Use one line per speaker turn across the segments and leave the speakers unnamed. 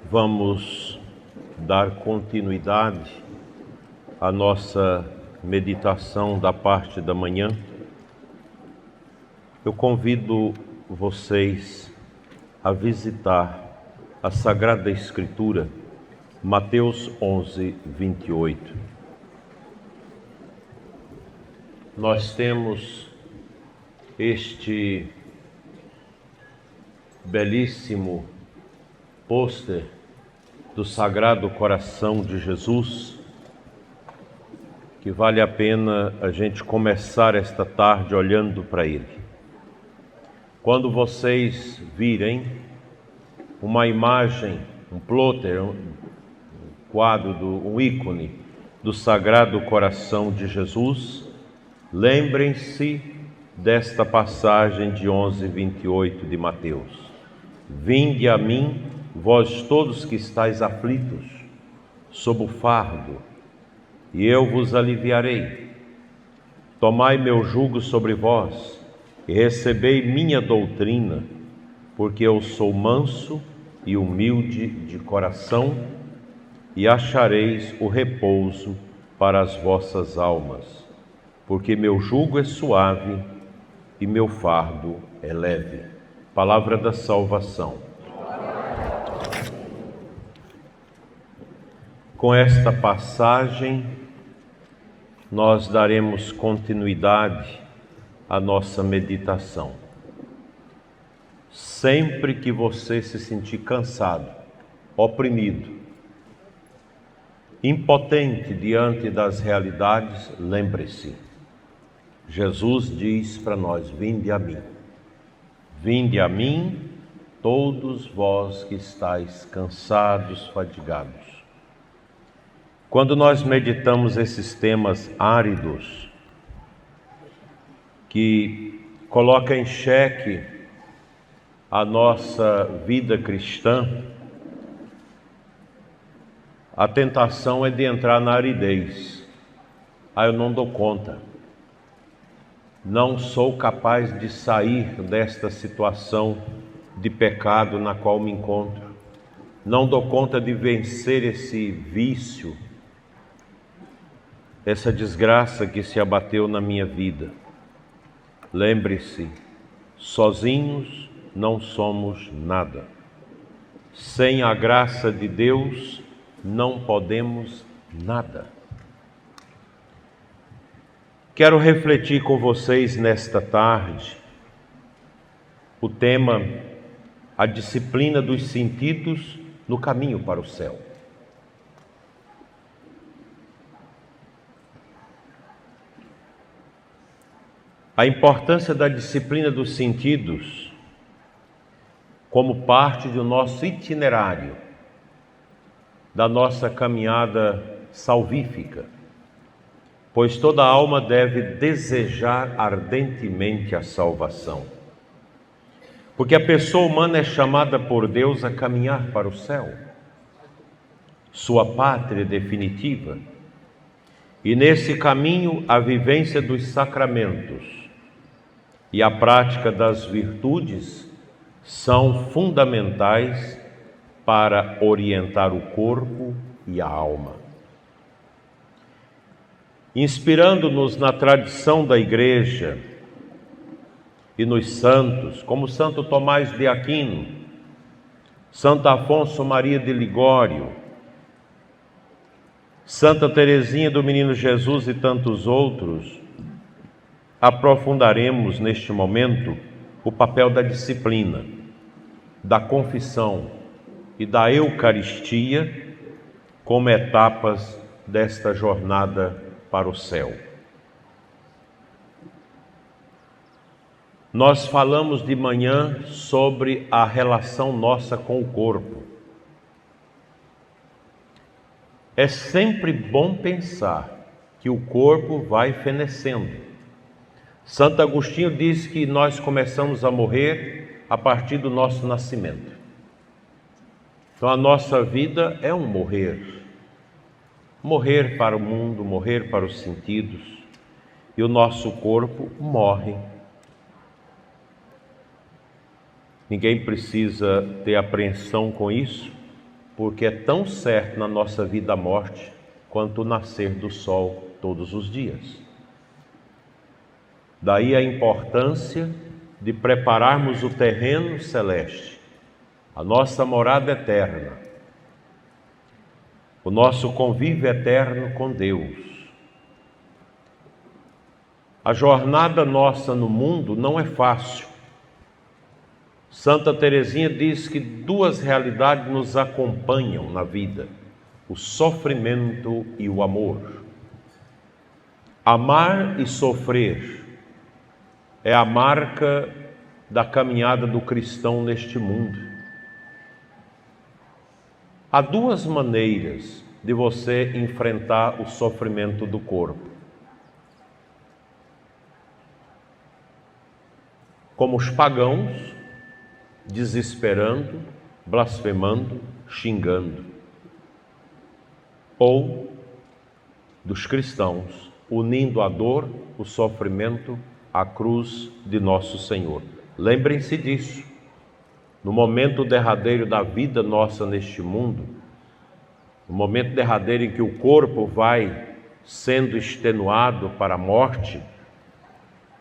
Vamos dar continuidade à nossa meditação da parte da manhã. Eu convido vocês a visitar a Sagrada Escritura, Mateus 11, 28. Nós temos este belíssimo pôster do Sagrado Coração de Jesus, que vale a pena a gente começar esta tarde olhando para ele. Quando vocês virem uma imagem, um plotter, um quadro, um ícone do Sagrado Coração de Jesus, lembrem-se desta passagem de 11, 28 de Mateus. Vinde a mim, vós todos que estáis aflitos, sob o fardo, e eu vos aliviarei. Tomai meu jugo sobre vós, e recebei minha doutrina, porque eu sou manso e humilde de coração, e achareis o repouso para as vossas almas, porque meu jugo é suave e meu fardo é leve. Palavra da salvação. Com esta passagem, nós daremos continuidade à nossa meditação. Sempre que você se sentir cansado, oprimido, impotente diante das realidades, lembre-se. Jesus diz para nós: vinde a mim. Vinde a mim, todos vós que estáis cansados, fadigados. Quando nós meditamos esses temas áridos, que colocam em xeque a nossa vida cristã, a tentação é de entrar na aridez. Eu não dou conta. Não sou capaz de sair desta situação de pecado na qual me encontro. Não dou conta de vencer esse vício, essa desgraça que se abateu na minha vida. Lembre-se, sozinhos não somos nada. Sem a graça de Deus não podemos nada. Quero refletir com vocês nesta tarde o tema: a disciplina dos sentidos no caminho para o céu. A importância da disciplina dos sentidos como parte do nosso itinerário, da nossa caminhada salvífica, pois toda alma deve desejar ardentemente a salvação. Porque a pessoa humana é chamada por Deus a caminhar para o céu, sua pátria definitiva, e nesse caminho a vivência dos sacramentos e a prática das virtudes são fundamentais para orientar o corpo e a alma. Inspirando-nos na tradição da Igreja e nos santos, como Santo Tomás de Aquino, Santo Afonso Maria de Ligório, Santa Teresinha do Menino Jesus e tantos outros, aprofundaremos neste momento o papel da disciplina, da confissão e da Eucaristia como etapas desta jornada para o céu. Nós falamos de manhã sobre a relação nossa com o corpo. É sempre bom pensar que o corpo vai fenecendo. Santo Agostinho diz que nós começamos a morrer a partir do nosso nascimento. Então a nossa vida é um morrer. Morrer para o mundo, morrer para os sentidos, e o nosso corpo morre. Ninguém precisa ter apreensão com isso, porque é tão certo na nossa vida a morte quanto o nascer do sol todos os dias. Daí a importância de prepararmos o terreno celeste, a nossa morada eterna, o nosso convívio eterno com Deus. A jornada nossa no mundo não é fácil. Santa Teresinha diz que duas realidades nos acompanham na vida: o sofrimento e o amor. Amar e sofrer é a marca da caminhada do cristão neste mundo. Há duas maneiras de você enfrentar o sofrimento do corpo. Como os pagãos, desesperando, blasfemando, xingando. Ou dos cristãos, unindo a dor, o sofrimento, à cruz de nosso Senhor. Lembrem-se disso. No momento derradeiro da vida nossa neste mundo, no momento derradeiro em que o corpo vai sendo extenuado para a morte,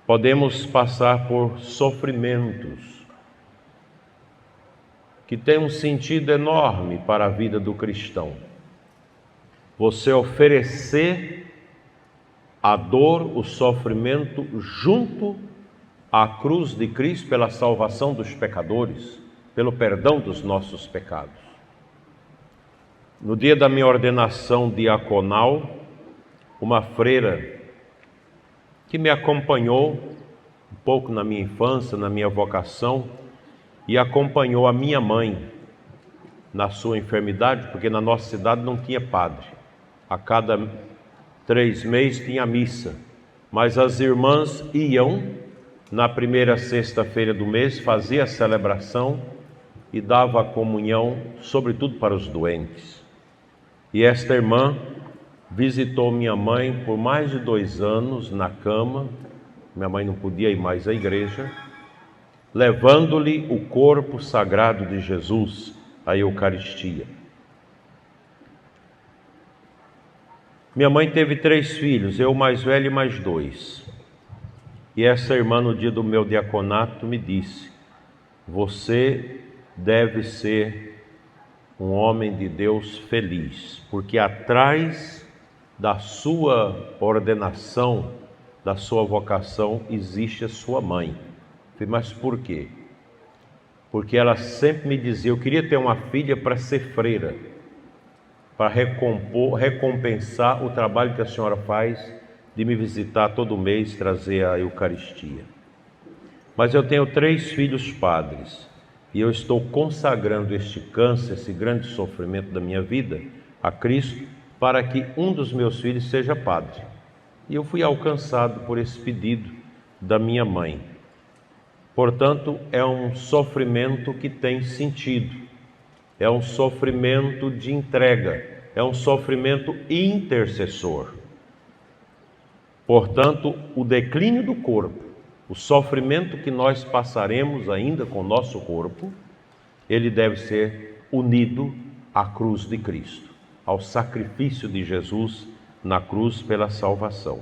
podemos passar por sofrimentos que têm um sentido enorme para a vida do cristão. Você oferecer a dor, o sofrimento junto à cruz de Cristo pela salvação dos pecadores, pelo perdão dos nossos pecados. No dia da minha ordenação diaconal, uma freira que me acompanhou um pouco na minha infância, na minha vocação, e acompanhou a minha mãe na sua enfermidade, porque na nossa cidade não tinha padre. A cada 3 meses tinha missa, mas as irmãs iam na primeira sexta-feira do mês, fazia a celebração e dava a comunhão, sobretudo para os doentes. E esta irmã visitou minha mãe por mais de 2 anos na cama. Minha mãe não podia ir mais à igreja, levando-lhe o corpo sagrado de Jesus, a Eucaristia. Minha mãe teve 3 filhos, eu mais velho e mais 2. E essa irmã, no dia do meu diaconato, me disse: você deve ser um homem de Deus feliz, porque atrás da sua ordenação, da sua vocação, existe a sua mãe. Eu falei, mas por quê? Porque ela sempre me dizia: eu queria ter uma filha para ser freira, para recompensar o trabalho que a senhora faz de me visitar todo mês, trazer a Eucaristia. Mas eu tenho 3 filhos padres, e eu estou consagrando este câncer, esse grande sofrimento da minha vida, a Cristo, para que um dos meus filhos seja padre. E eu fui alcançado por esse pedido da minha mãe. Portanto, é um sofrimento que tem sentido, é um sofrimento de entrega, é um sofrimento intercessor. Portanto, o declínio do corpo, o sofrimento que nós passaremos ainda com o nosso corpo, ele deve ser unido à cruz de Cristo, ao sacrifício de Jesus na cruz pela salvação.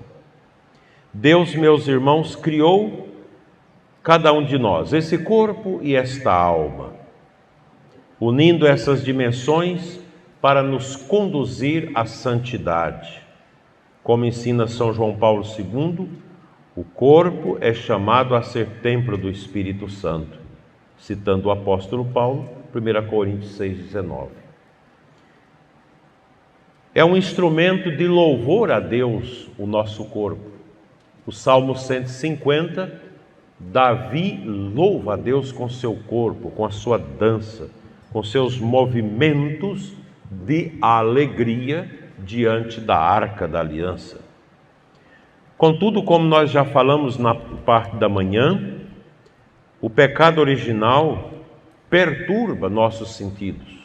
Deus, meus irmãos, criou cada um de nós, esse corpo e esta alma, unindo essas dimensões para nos conduzir à santidade. Como ensina São João Paulo II, o corpo é chamado a ser templo do Espírito Santo, citando o apóstolo Paulo, 1 Coríntios 6,19. É um instrumento de louvor a Deus, o nosso corpo. O Salmo 150, Davi louva a Deus com seu corpo, com a sua dança, com seus movimentos de alegria diante da arca da aliança. Contudo, como nós já falamos na parte da manhã, o pecado original perturba nossos sentidos,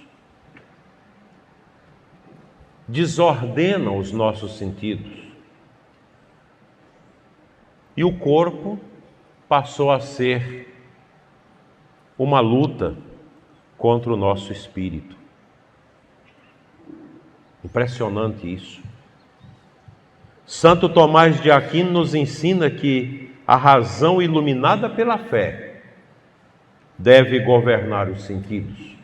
desordena os nossos sentidos, e o corpo passou a ser uma luta contra o nosso espírito. Impressionante isso. Santo Tomás de Aquino nos ensina que a razão iluminada pela fé deve governar os sentidos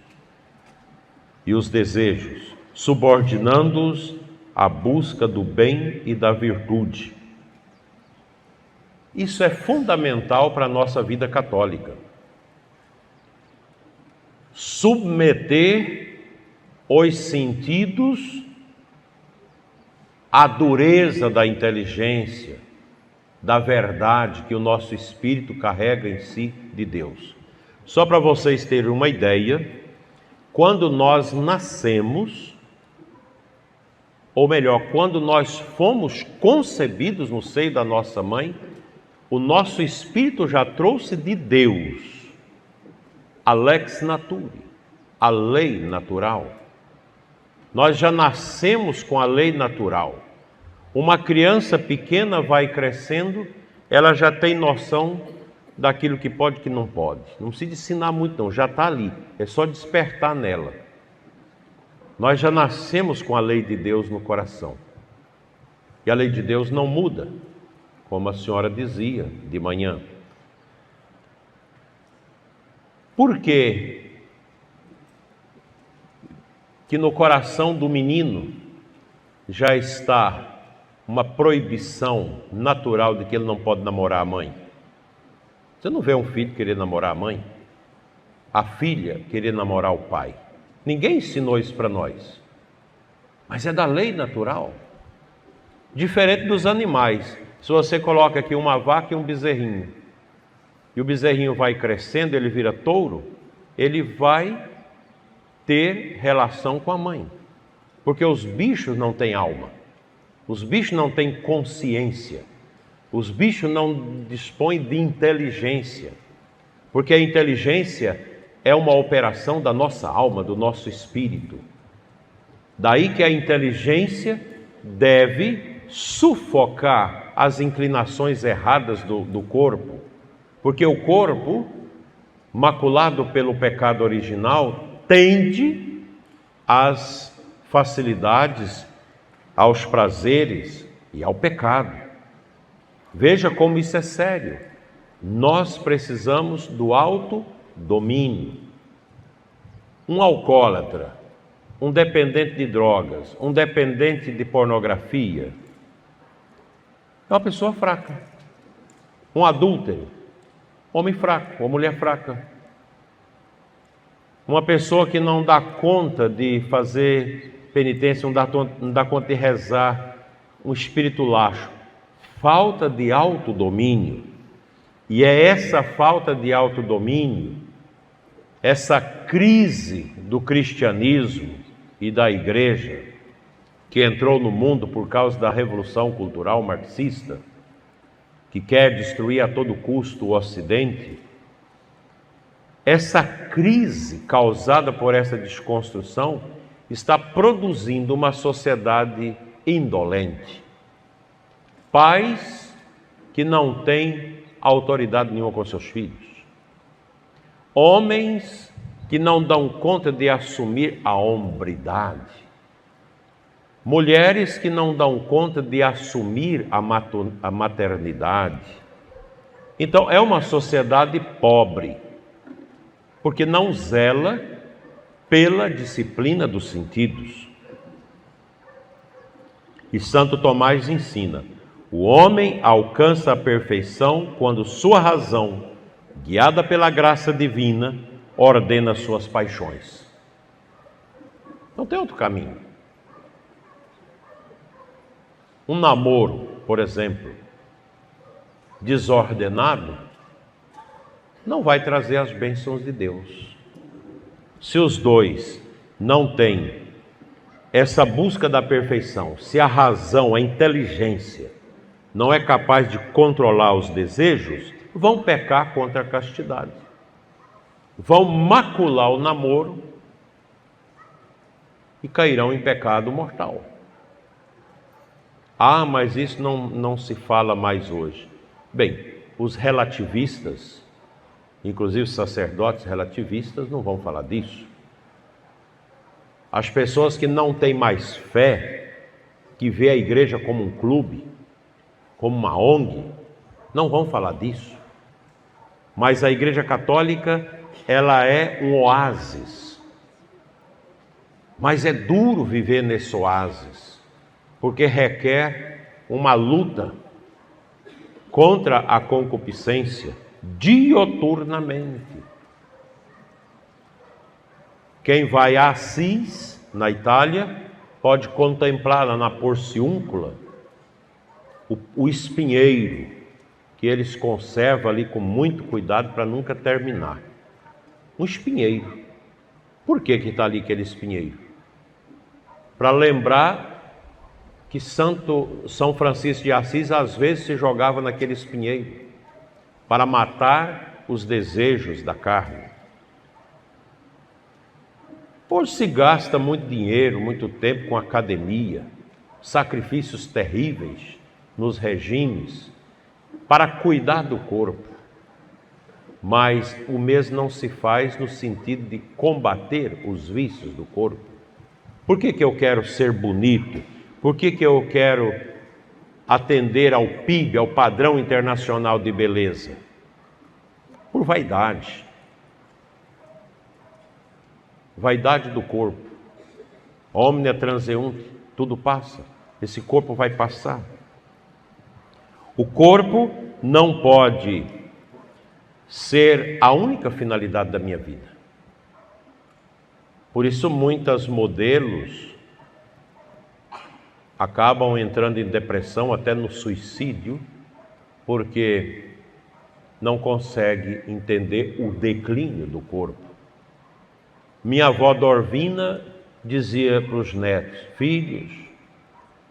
e os desejos, subordinando-os à busca do bem e da virtude. Isso é fundamental para a nossa vida católica. Submeter os sentidos à dureza da inteligência, da verdade que o nosso espírito carrega em si de Deus. Só para vocês terem uma ideia, quando nós nascemos, ou melhor, quando nós fomos concebidos no seio da nossa mãe, o nosso espírito já trouxe de Deus a lex naturae, a lei natural. Nós já nascemos com a lei natural. Uma criança pequena vai crescendo, ela já tem noção daquilo que pode e que não pode. Não precisa ensinar muito não, já está ali, é só despertar nela. Nós já nascemos com a lei de Deus no coração. E a lei de Deus não muda, como a senhora dizia de manhã. Por quê que no coração do menino já está uma proibição natural de que ele não pode namorar a mãe? Você não vê um filho querer namorar a mãe? A filha querer namorar o pai? Ninguém ensinou isso para nós. Mas é da lei natural. Diferente dos animais. Se você coloca aqui uma vaca e um bezerrinho, e o bezerrinho vai crescendo, ele vira touro, ele vai ter relação com a mãe. Porque os bichos não têm alma. Os bichos não têm consciência. Os bichos não dispõem de inteligência. Porque a inteligência é uma operação da nossa alma, do nosso espírito. Daí que a inteligência deve sufocar as inclinações erradas do corpo. Porque o corpo, maculado pelo pecado original, tende às facilidades, aos prazeres e ao pecado. Veja como isso é sério. Nós precisamos do autodomínio. Um alcoólatra, um dependente de drogas, um dependente de pornografia, é uma pessoa fraca. Um adúltero, homem fraco, uma mulher fraca. Uma pessoa que não dá conta de fazer penitência, não dá conta de rezar, um espírito laxo. Falta de autodomínio. E é essa falta de autodomínio, essa crise do cristianismo e da igreja, que entrou no mundo por causa da revolução cultural marxista, que quer destruir a todo custo o Ocidente. Essa crise causada por essa desconstrução está produzindo uma sociedade indolente. Pais que não têm autoridade nenhuma com seus filhos. Homens que não dão conta de assumir a hombridade. Mulheres que não dão conta de assumir a maternidade. Então é uma sociedade pobre, porque não zela pela disciplina dos sentidos. E Santo Tomás ensina: o homem alcança a perfeição quando sua razão, guiada pela graça divina, ordena suas paixões. Não tem outro caminho. Um namoro, por exemplo, desordenado, não vai trazer as bênçãos de Deus. Se os dois não têm essa busca da perfeição, se a razão, a inteligência, não é capaz de controlar os desejos, vão pecar contra a castidade. Vão macular o namoro e cairão em pecado mortal. Ah, mas isso não se fala mais hoje. Bem, os relativistas, inclusive os sacerdotes relativistas, não vão falar disso. As pessoas que não têm mais fé, que vê a igreja como um clube, como uma ONG, não vão falar disso. Mas a Igreja Católica, ela é um oásis. Mas é duro viver nesse oásis, porque requer uma luta contra a concupiscência dioturnamente. Quem vai a Assis, na Itália, pode contemplar lá na Porciúncula o espinheiro, que eles conservam ali com muito cuidado para nunca terminar. Um espinheiro. Por que está ali aquele espinheiro? Para lembrar que São Francisco de Assis às vezes se jogava naquele espinheiro para matar os desejos da carne. Hoje se gasta muito dinheiro, muito tempo com academia, sacrifícios terríveis nos regimes para cuidar do corpo, mas o mesmo não se faz no sentido de combater os vícios do corpo. Por que eu quero ser bonito? Por que eu quero atender ao PIB, ao padrão internacional de beleza? Por vaidade. Vaidade do corpo. Omnia transeunte, tudo passa. Esse corpo vai passar. O corpo não pode ser a única finalidade da minha vida. Por isso muitas modelos acabam entrando em depressão, até no suicídio, porque não consegue entender o declínio do corpo. Minha avó Dorvina dizia para os netos: filhos,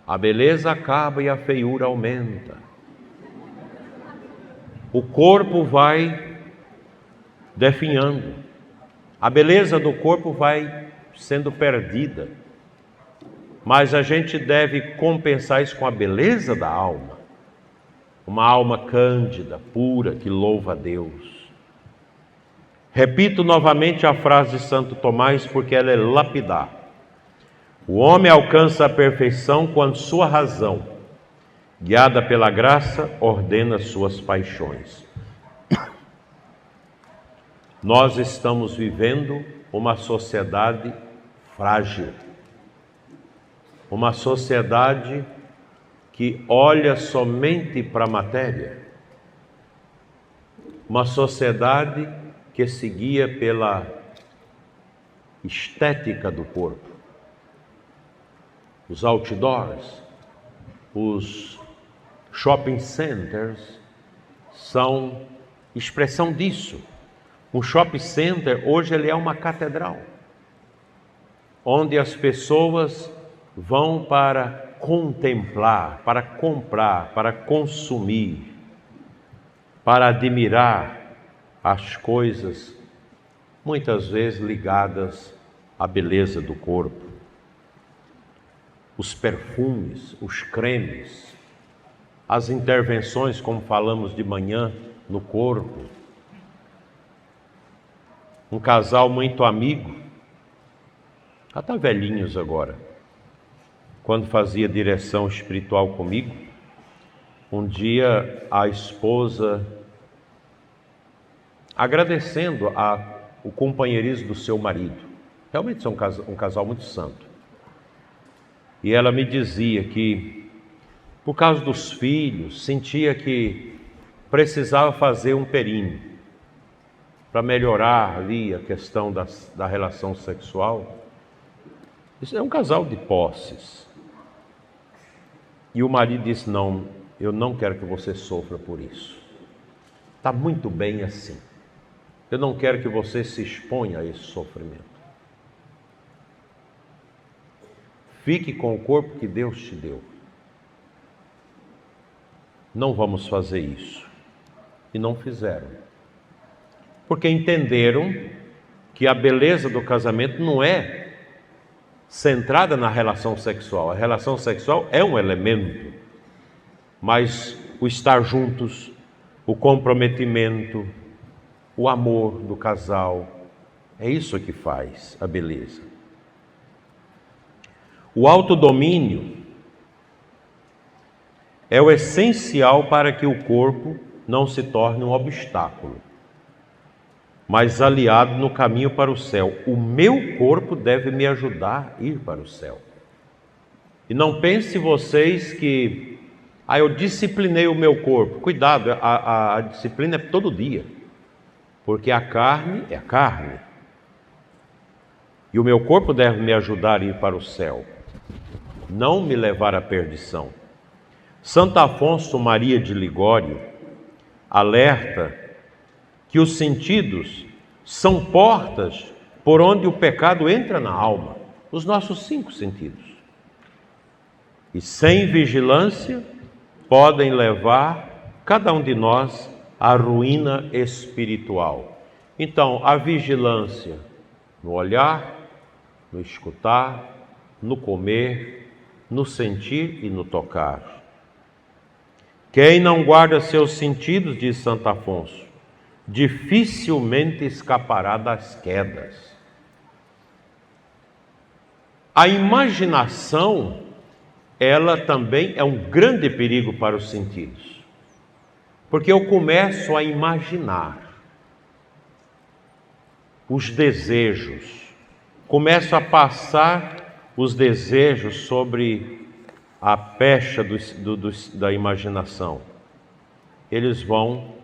a beleza acaba e a feiura aumenta. O corpo vai definhando, a beleza do corpo vai sendo perdida, mas a gente deve compensar isso com a beleza da alma, uma alma cândida, pura, que louva a Deus. Repito novamente a frase de Santo Tomás, porque ela é lapidar. O homem alcança a perfeição quando sua razão, guiada pela graça, ordena suas paixões. Nós estamos vivendo uma sociedade frágil, uma sociedade que olha somente para a matéria, uma sociedade que se guia pela estética do corpo. Os outdoors, os shopping centers são expressão disso. Um shopping center hoje ele é uma catedral, onde as pessoas vão para contemplar, para comprar, para consumir, para admirar as coisas, muitas vezes ligadas à beleza do corpo. Os perfumes, os cremes, as intervenções, como falamos de manhã, no corpo. Um casal muito amigo, até velhinhos agora, quando fazia direção espiritual comigo, um dia a esposa, agradecendo o companheirismo do seu marido, realmente são um casal muito santo, e ela me dizia que, por causa dos filhos, sentia que precisava fazer um períneo para melhorar ali a questão da relação sexual. Isso é um casal de posses. E o marido disse: não, eu não quero que você sofra por isso. Está muito bem assim. Eu não quero que você se exponha a esse sofrimento. Fique com o corpo que Deus te deu. Não vamos fazer isso. E não fizeram. Porque entenderam que a beleza do casamento não é centrada na relação sexual. A relação sexual é um elemento, mas o estar juntos, o comprometimento, o amor do casal, é isso que faz a beleza. O autodomínio é o essencial para que o corpo não se torne um obstáculo, mas aliado no caminho para o céu. O meu corpo deve me ajudar a ir para o céu. E não pense vocês que eu disciplinei o meu corpo. Cuidado, a disciplina é todo dia, porque a carne é a carne. E o meu corpo deve me ajudar a ir para o céu, não me levar à perdição. Santo Afonso Maria de Ligório alerta que os sentidos são portas por onde o pecado entra na alma, os nossos 5 sentidos. E sem vigilância podem levar cada um de nós à ruína espiritual. Então, a vigilância no olhar, no escutar, no comer, no sentir e no tocar. Quem não guarda seus sentidos, diz Santo Afonso, dificilmente escapará das quedas. A imaginação, ela também é um grande perigo para os sentidos, porque eu começo a imaginar os desejos, começo a passar os desejos sobre a pecha da imaginação. Eles vão,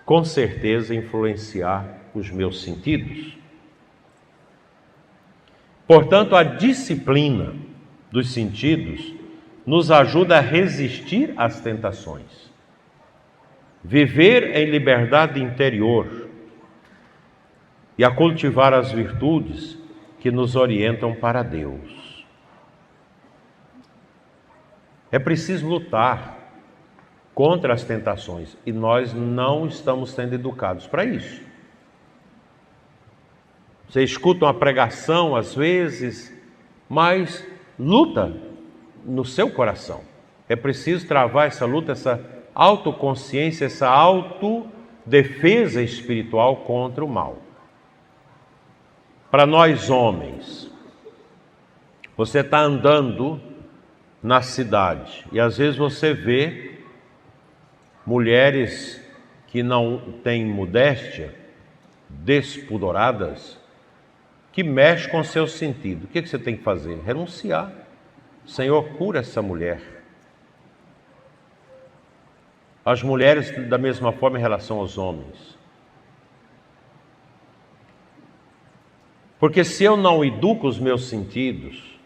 com certeza, influenciar os meus sentidos. Portanto, a disciplina dos sentidos nos ajuda a resistir às tentações, viver em liberdade interior e a cultivar as virtudes que nos orientam para Deus. É preciso lutar contra as tentações e nós não estamos sendo educados para isso. Você escuta uma pregação às vezes, mas luta no seu coração. É preciso travar essa luta, essa autoconsciência, essa autodefesa espiritual contra o mal. Para nós homens, você está andando na cidade e às vezes você vê mulheres que não têm modéstia, despudoradas, que mexem com seu sentido. O que você tem que fazer? Renunciar. Senhor, cura essa mulher. As mulheres da mesma forma em relação aos homens. Porque se eu não educo os meus sentidos,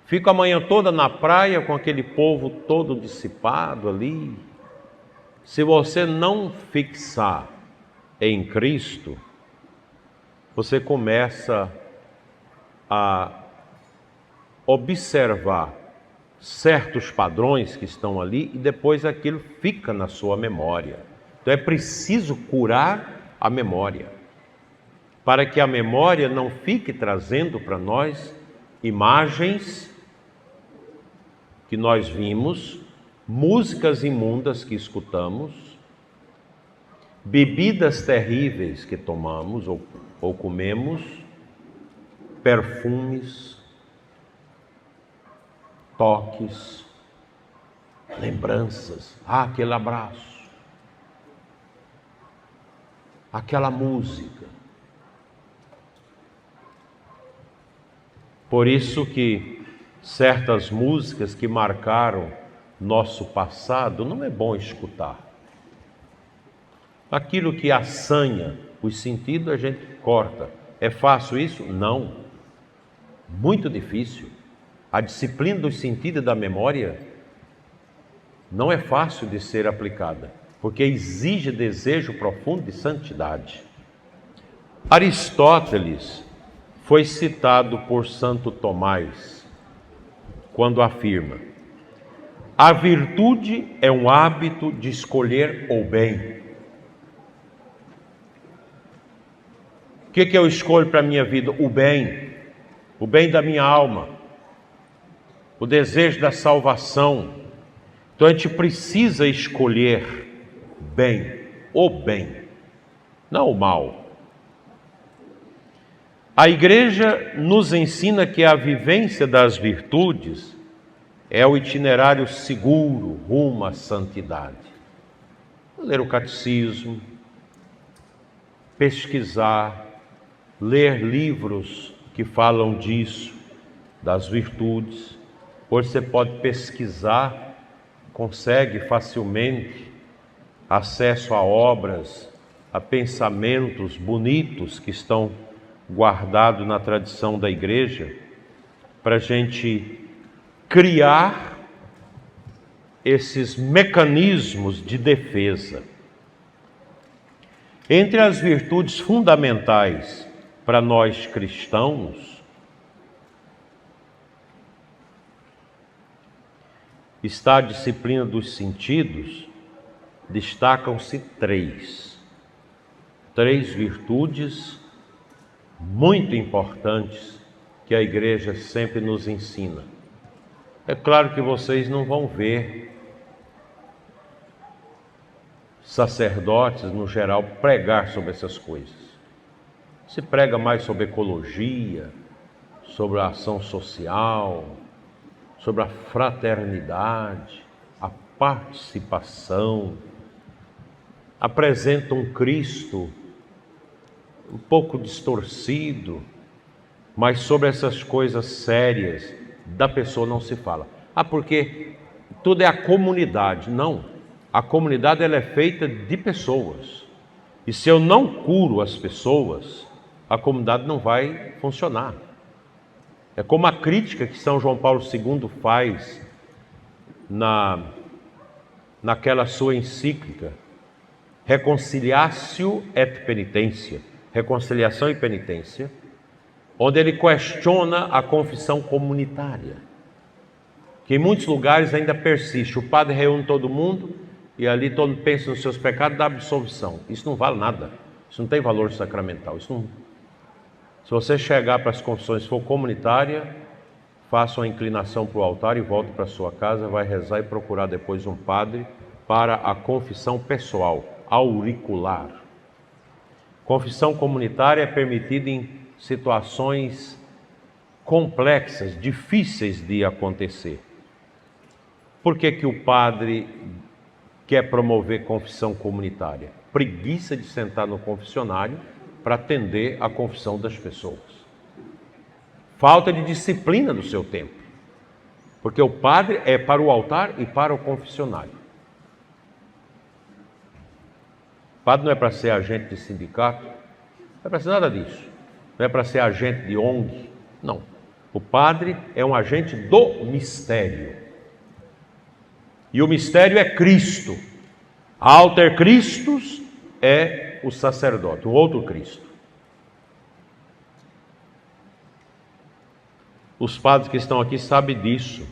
fico a manhã toda na praia com aquele povo todo dissipado ali. Se você não fixar em Cristo, você começa a observar certos padrões que estão ali e depois aquilo fica na sua memória. Então é preciso curar a memória, para que a memória não fique trazendo para nós imagens que nós vimos, músicas imundas que escutamos, bebidas terríveis que tomamos ou comemos, perfumes, toques, lembranças. Aquele abraço, aquela música. Por isso que certas músicas que marcaram nosso passado não é bom escutar. Aquilo que assanha os sentidos a gente corta. É fácil isso? Não. Muito difícil. A disciplina dos sentidos e da memória não é fácil de ser aplicada, porque exige desejo profundo de santidade. Aristóteles foi citado por Santo Tomás quando afirma: a virtude é um hábito de escolher o bem. O que eu escolho para a minha vida? O bem da minha alma, o desejo da salvação. Então a gente precisa escolher bem, o bem, não o mal. A Igreja nos ensina que a vivência das virtudes é o itinerário seguro rumo à santidade. Ler o catecismo, pesquisar, ler livros que falam disso, das virtudes. Hoje você pode pesquisar, consegue facilmente acesso a obras, a pensamentos bonitos que estão guardados na tradição da Igreja, para a gente criar esses mecanismos de defesa. Entre as virtudes fundamentais para nós cristãos está a disciplina dos sentidos. Destacam-se três virtudes muito importantes que a Igreja sempre nos ensina. É claro que vocês não vão ver sacerdotes, no geral, pregar sobre essas coisas. Se prega mais sobre ecologia, sobre a ação social, sobre a fraternidade, a participação. Apresenta um Cristo um pouco distorcido, mas sobre essas coisas sérias da pessoa não se fala. Porque tudo é a comunidade. Não, a comunidade ela é feita de pessoas. E se eu não curo as pessoas, a comunidade não vai funcionar. É como a crítica que São João Paulo II faz naquela sua encíclica, Reconciliatio et Penitentiae, reconciliação e penitência, onde ele questiona a confissão comunitária, que em muitos lugares ainda persiste. O padre reúne todo mundo e ali todo mundo pensa nos seus pecados, dá absolvição. Isso não vale nada, isso não tem valor sacramental. Isso não... Se você chegar para as confissões, se for comunitária, faça uma inclinação para o altar e volte para a sua casa, vai rezar e procurar depois um padre para a confissão pessoal, auricular. Confissão comunitária é permitida em situações complexas, difíceis de acontecer. Por que o padre quer promover confissão comunitária? Preguiça de sentar no confessionário para atender a confissão das pessoas. Falta de disciplina do seu tempo. Porque o padre é para o altar e para o confessionário. O padre não é para ser agente de sindicato, não é para ser nada disso. Não é para ser agente de ONG, não. O padre é um agente do mistério. E o mistério é Cristo. Alter Christus é o sacerdote, o outro Cristo. Os padres que estão aqui sabem disso.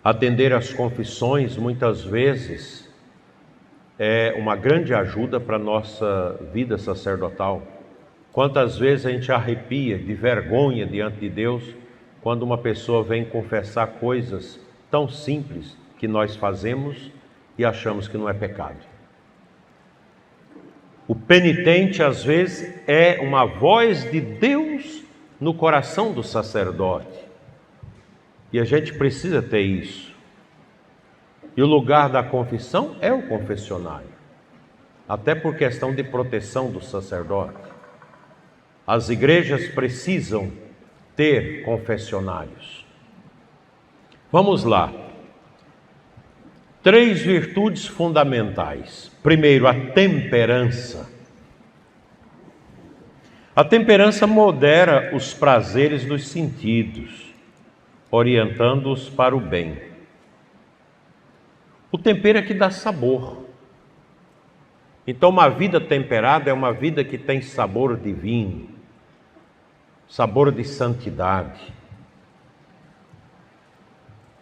Atender às confissões, muitas vezes, é uma grande ajuda para a nossa vida sacerdotal. Quantas vezes a gente arrepia de vergonha diante de Deus quando uma pessoa vem confessar coisas tão simples que nós fazemos e achamos que não é pecado. O penitente, às vezes, é uma voz de Deus no coração do sacerdote. E a gente precisa ter isso. E o lugar da confissão é o confessionário. Até por questão de proteção do sacerdote. As igrejas precisam ter confessionários. Vamos lá. 3 virtudes fundamentais. Primeiro, a temperança. A temperança modera os prazeres dos sentidos, orientando-os para o bem. O tempero é que dá sabor. Então, uma vida temperada é uma vida que tem sabor divino, sabor de santidade.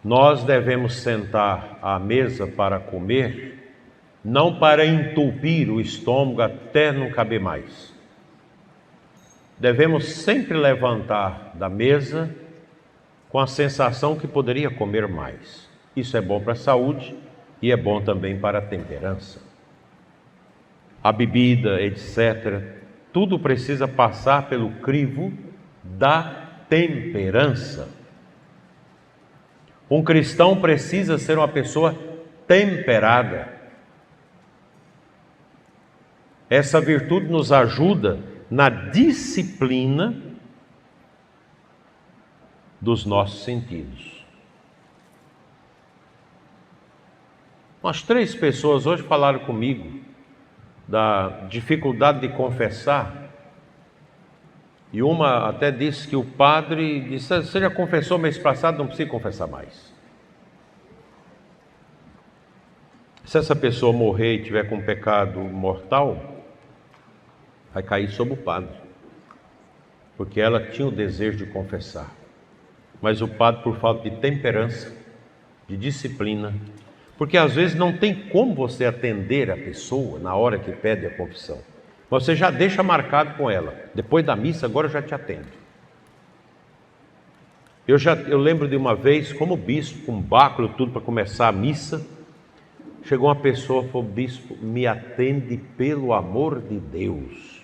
Nós devemos sentar à mesa para comer, não para entupir o estômago até não caber mais. Devemos sempre levantar da mesa com a sensação que poderia comer mais. Isso é bom para a saúde e é bom também para a temperança. A bebida, etc., tudo precisa passar pelo crivo da temperança. Um cristão precisa ser uma pessoa temperada. Essa virtude nos ajuda na disciplina dos nossos sentidos. Umas 3 pessoas hoje falaram comigo da dificuldade de confessar. E uma até disse que o padre disse: você já confessou mês passado, não precisa confessar mais. Se essa pessoa morrer e tiver com um pecado mortal, vai cair sobre o padre, porque ela tinha o desejo de confessar. Mas o padre, por falta de temperança, de disciplina, porque às vezes não tem como você atender a pessoa na hora que pede a confissão. Você já deixa marcado com ela. Depois da missa, agora eu já te atendo. Eu lembro de uma vez, como bispo, com báculo tudo para começar a missa, chegou uma pessoa e falou: bispo, me atende pelo amor de Deus.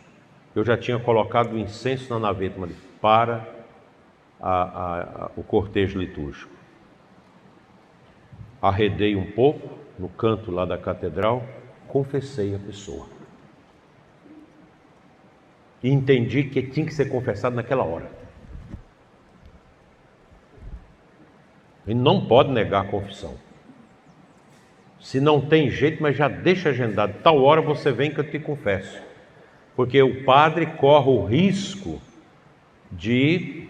Eu já tinha colocado o incenso na naveta, mas para o cortejo litúrgico. Arredei um pouco no canto lá da catedral, confessei a pessoa. E entendi que tinha que ser confessado naquela hora. E não pode negar a confissão. Se não tem jeito, mas já deixa agendado. Tal hora você vem que eu te confesso. Porque o padre corre o risco de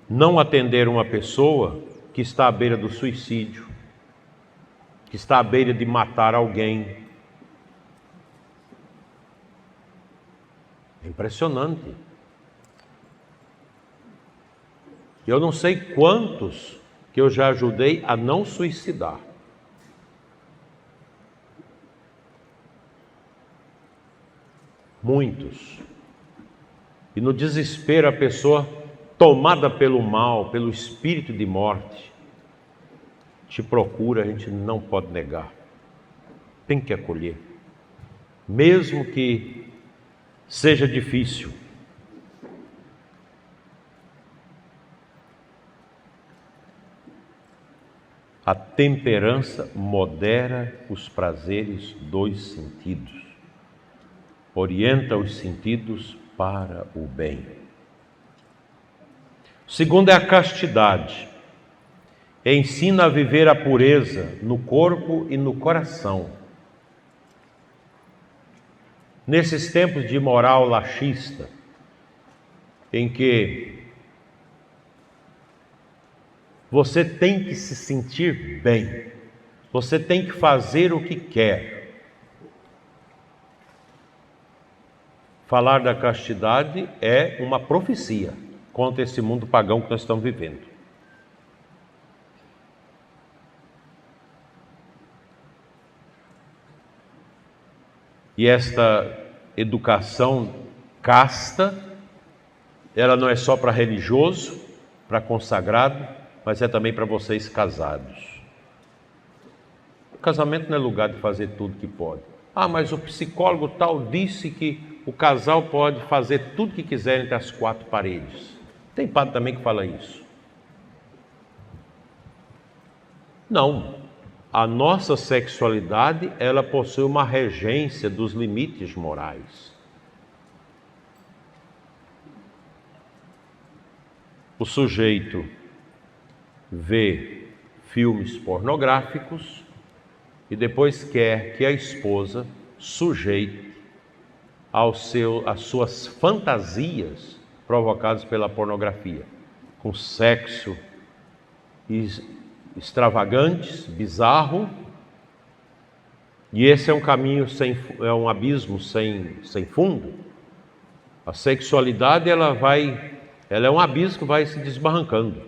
não atender uma pessoa que está à beira do suicídio, que está à beira de matar alguém. É impressionante. Eu não sei quantos que eu já ajudei a não suicidar. Muitos. E no desespero a pessoa, tomada pelo mal, pelo espírito de morte, te procura, a gente não pode negar. Tem que acolher. Mesmo que seja difícil. A temperança modera os prazeres dos sentidos, orienta os sentidos para o bem. O segundo é a castidade. Ensina a viver a pureza no corpo e no coração. Nesses tempos de moral laxista, em que você tem que se sentir bem, você tem que fazer o que quer. Falar da castidade é uma profecia contra esse mundo pagão que nós estamos vivendo. E esta educação casta, ela não é só para religioso, para consagrado, mas é também para vocês casados. O casamento não é lugar de fazer tudo que pode. Ah, mas o psicólogo tal disse que o casal pode fazer tudo que quiser entre as 4 paredes. Tem padre também que fala isso. Não. A nossa sexualidade, ela possui uma regência dos limites morais. O sujeito vê filmes pornográficos e depois quer que a esposa sujeite às suas fantasias provocadas pela pornografia, com sexo extravagantes, bizarro, e esse é um caminho é um abismo sem fundo. A sexualidade ela é um abismo que vai se desbarrancando.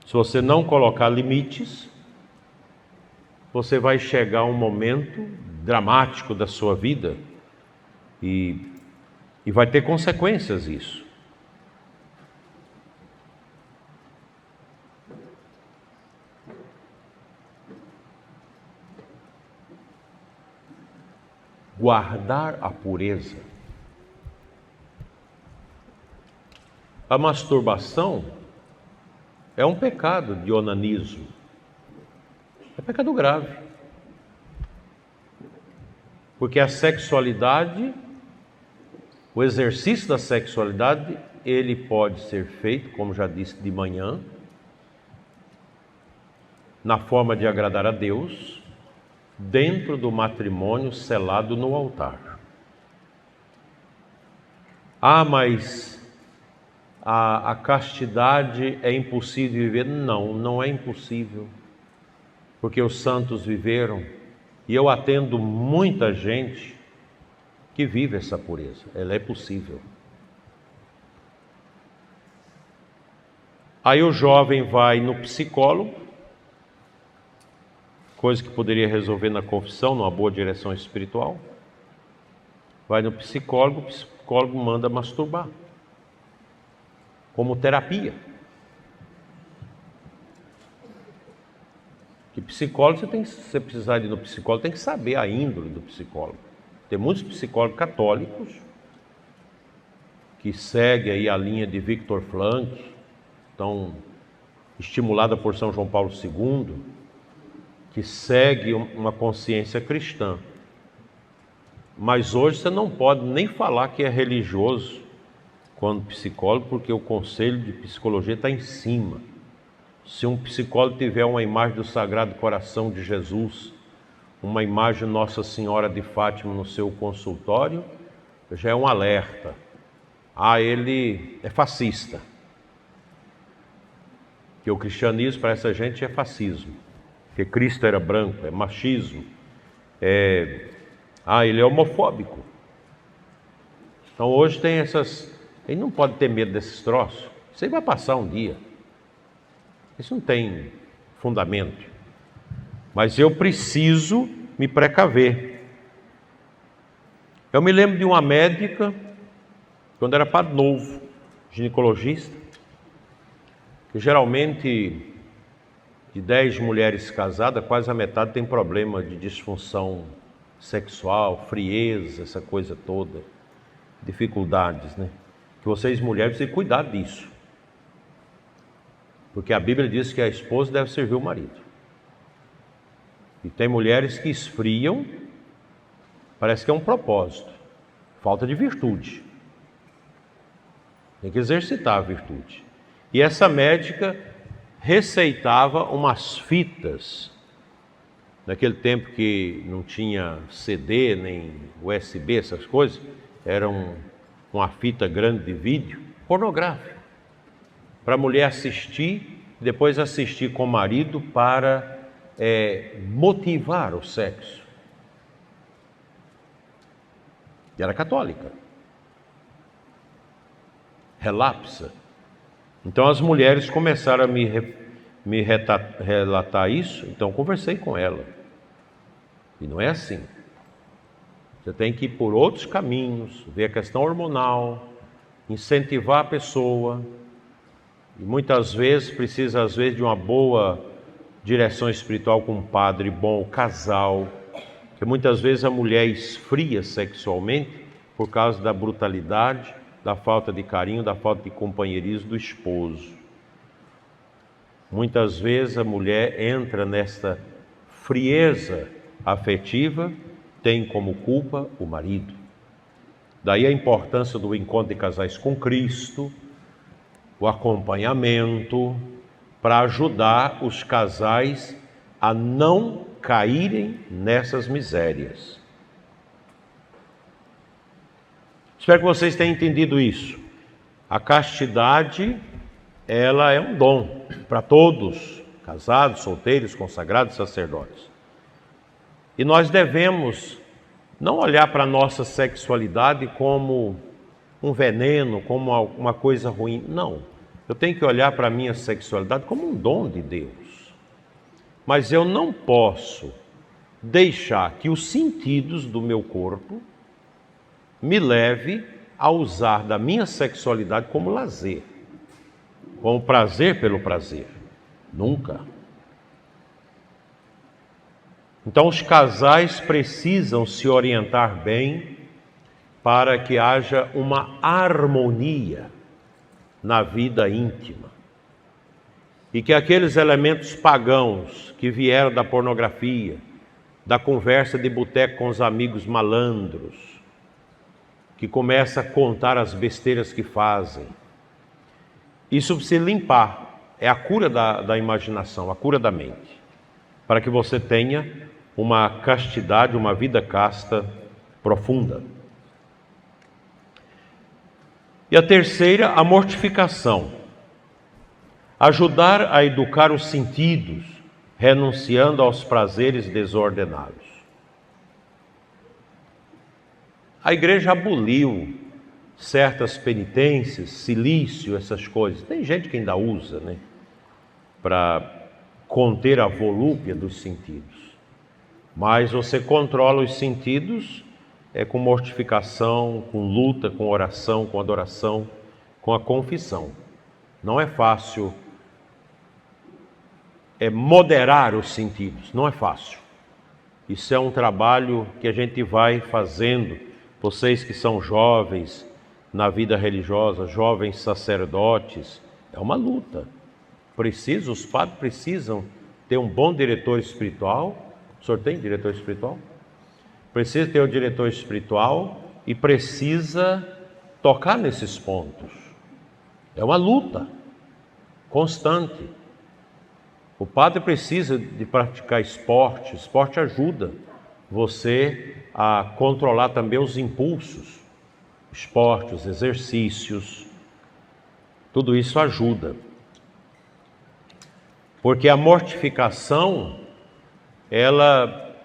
Se você não colocar limites, você vai chegar a um momento dramático da sua vida e vai ter consequências isso. guardar a pureza. A masturbação é um pecado de onanismo. É pecado grave. Porque a sexualidade, o exercício da sexualidade, ele pode ser feito, como já disse, de manhã, na forma de agradar a Deus, dentro do matrimônio selado no altar. Ah, mas a castidade é impossível de viver? Não, não é impossível. Porque os santos viveram, e eu atendo muita gente que vive essa pureza. Ela é possível. Aí o jovem vai no psicólogo, coisa que poderia resolver na confissão, numa boa direção espiritual. Vai no psicólogo, o psicólogo manda masturbar, como terapia. Que psicólogo, se você precisar ir no psicólogo, tem que saber a índole do psicólogo. Tem muitos psicólogos católicos que seguem aí a linha de Victor Frankl, tão estimulada por São João Paulo II, que segue uma consciência cristã. Mas hoje você não pode nem falar que é religioso quando psicólogo, porque o conselho de psicologia está em cima. Se um psicólogo tiver uma imagem do Sagrado Coração de Jesus, uma imagem de Nossa Senhora de Fátima no seu consultório, já é um alerta. Ah, ele é fascista. Que o cristianismo para essa gente é fascismo. Que Cristo era branco, é machismo. Ele é homofóbico. Então hoje tem essas... Ele não pode ter medo desses troços. Isso aí vai passar um dia. Isso não tem fundamento. Mas eu preciso me precaver. Eu me lembro de uma médica, quando era padre novo, ginecologista, que geralmente de 10 mulheres casadas, quase a metade tem problema de disfunção sexual, frieza, essa coisa toda, dificuldades, né? Que vocês mulheres precisam cuidar disso. Porque a Bíblia diz que a esposa deve servir o marido. E tem mulheres que esfriam, parece que é um propósito, falta de virtude. Tem que exercitar a virtude. E essa médica receitava umas fitas, naquele tempo que não tinha CD, nem USB, essas coisas, era uma fita grande de vídeo, pornográfico, para a mulher assistir, depois assistir com o marido para motivar o sexo. E era católica. Relapsa. Então as mulheres começaram a me relatar isso, então eu conversei com ela. E não é assim. Você tem que ir por outros caminhos, ver a questão hormonal, incentivar a pessoa. E muitas vezes precisa, de uma boa direção espiritual com um padre bom, casal. Porque muitas vezes a mulher esfria sexualmente por causa da brutalidade, da falta de carinho, da falta de companheirismo do esposo. Muitas vezes a mulher entra nesta frieza afetiva, tem como culpa o marido. Daí a importância do encontro de casais com Cristo, o acompanhamento, para ajudar os casais a não caírem nessas misérias. Espero que vocês tenham entendido isso. A castidade, ela é um dom para todos, casados, solteiros, consagrados, sacerdotes. E nós devemos não olhar para a nossa sexualidade como um veneno, como uma coisa ruim. Não. Eu tenho que olhar para a minha sexualidade como um dom de Deus. Mas eu não posso deixar que os sentidos do meu corpo me leve a usar da minha sexualidade como lazer, como prazer pelo prazer. Nunca. Então os casais precisam se orientar bem para que haja uma harmonia na vida íntima. E que aqueles elementos pagãos que vieram da pornografia, da conversa de boteco com os amigos malandros, que começa a contar as besteiras que fazem, isso precisa limpar. É a cura da imaginação, a cura da mente, para que você tenha uma castidade, uma vida casta profunda. E a terceira, a mortificação. Ajudar a educar os sentidos, renunciando aos prazeres desordenados. A igreja aboliu certas penitências, silício, essas coisas. Tem gente que ainda usa, né? Para conter a volúpia dos sentidos. Mas você controla os sentidos com mortificação, com luta, com oração, com adoração, com a confissão. Não é fácil moderar os sentidos, não é fácil. Isso é um trabalho que a gente vai fazendo. Vocês que são jovens na vida religiosa, jovens sacerdotes, é uma luta. Os padres precisam ter um bom diretor espiritual. O senhor tem diretor espiritual? Precisa ter um diretor espiritual e precisa tocar nesses pontos. É uma luta constante. O padre precisa de praticar esporte. O esporte ajuda você a controlar também os impulsos. Esporte, os exercícios, tudo isso ajuda. Porque a mortificação, ela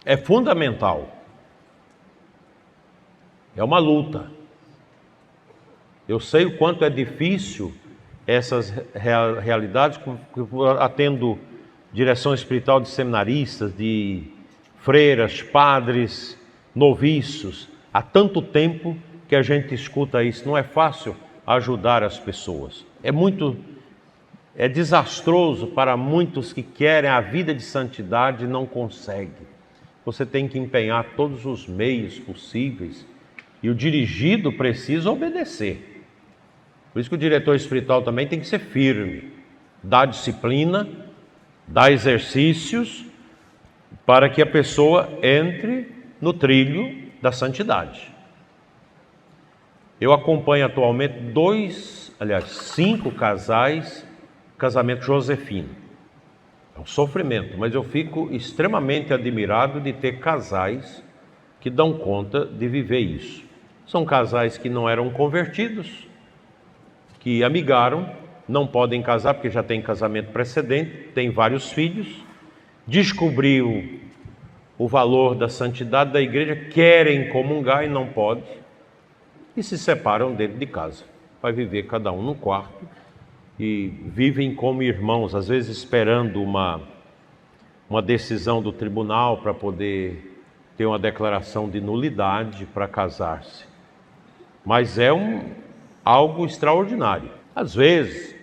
é fundamental. É uma luta. Eu sei o quanto é difícil essas realidades, atendo direção espiritual de seminaristas, de freiras, padres, noviços. Há tanto tempo que a gente escuta isso. Não é fácil ajudar as pessoas. É desastroso para muitos que querem a vida de santidade e não conseguem. Você tem que empenhar todos os meios possíveis e o dirigido precisa obedecer. Por isso que o diretor espiritual também tem que ser firme, dar disciplina, dar exercícios para que a pessoa entre no trilho da santidade. Eu acompanho atualmente 5 casais, casamento josefino. É um sofrimento, mas eu fico extremamente admirado de ter casais que dão conta de viver isso. São casais que não eram convertidos, que amigaram, não podem casar porque já tem casamento precedente, tem vários filhos, descobriu o valor da santidade da igreja, querem comungar e não pode, e se separam dentro de casa. Vai viver cada um no quarto e vivem como irmãos, às vezes esperando uma decisão do tribunal para poder ter uma declaração de nulidade para casar-se. Mas é algo extraordinário. Às vezes,